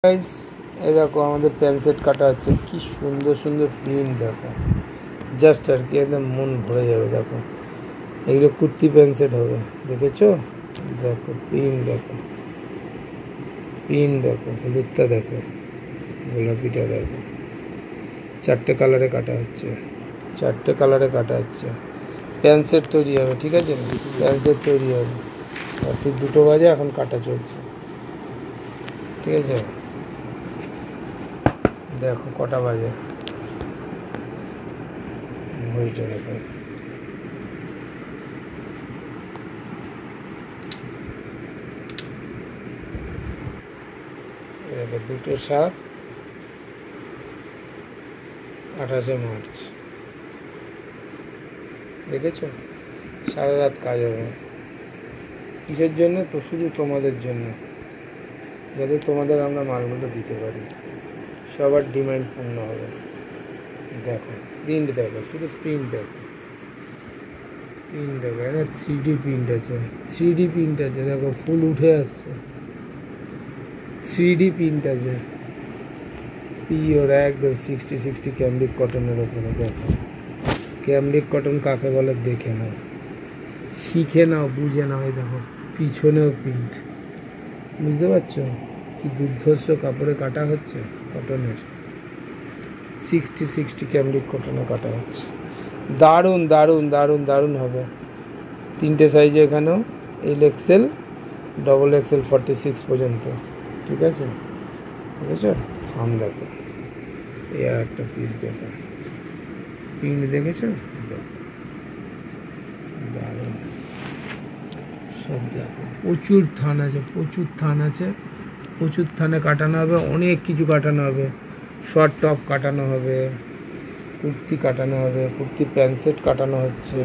Guys, এই দেখো আমাদের প্যান্ট সেট কাটা হচ্ছে। কি সুন্দর সুন্দর প্রিন্ট দেখো, জাস্ট আর কি একদম মন ভরে যাবে। দেখো এগুলো কুর্তি প্যান্ট সেট হবে, দেখেছো? দেখো প্রিন্ট দেখো, প্রিন্ট দেখো, হলুদটা দেখো, গোলাপিটা দেখো। চারটে কালারে কাটা হচ্ছে, চারটে কালারে কাটা হচ্ছে। প্যান্ট সেট তৈরি হবে, ঠিক আছে? প্যান্ট সেট তৈরি হবে। রাত্রি 2টো বাজে, এখন কাটা চলছে, ঠিক আছে? দেখো কটা বাজে, ঘড়িটা দেখো। দেখো 2:07, 28শে মার্চ। দেখেছো? সারা রাত কাজ হবে। কিসের জন্য? তো শুধু তোমাদের জন্য, যাতে তোমাদের আমরা মালগুলো দিতে পারি, সবার ডিমান্ড পূর্ণ হবে। দেখো প্রিন্ট দেখো, শুধু প্রিন্ট দেখো, প্রিন্ট দেখো। এখানে 3D প্রিন্ট আছে, 3D প্রিন্ট আছে। দেখো ফুল উঠে আসছে, 3D প্রিন্ট আছে। পিওর একদম 60 ক্যামব্রিক কটনের ওপরে। দেখো ক্যামব্রিক কটন কাকে বলে দেখে নাও, শিখে নাও, বুঝে নাও। এই দেখো পিছনেও প্রিন্ট, বুঝতে পারছো? কি দুর্ধর্ষ কাপড়ে কাটা হচ্ছে, কটনের 60 ক্যামব্রিক কটনে কাটা হচ্ছে। দারুণ দারুণ দারুণ দারুণ হবে। 3টে সাইজে এখানেও, XL, XXL 46 পর্যন্ত, ঠিক আছে? দেখেছো? থাম দেখো, এই আর একটা পিস দেখো, প্রিন্ট দেখেছো? দারুণ সব দেখো। প্রচুর থান আছে, প্রচুর থান আছে, প্রচুর থানে কাটানো হবে। অনেক কিছু কাটানো হবে, শর্ট টপ কাটানো হবে, কুর্তি কাটানো হবে, কুর্তি প্যান্ট সেট কাটানো হচ্ছে।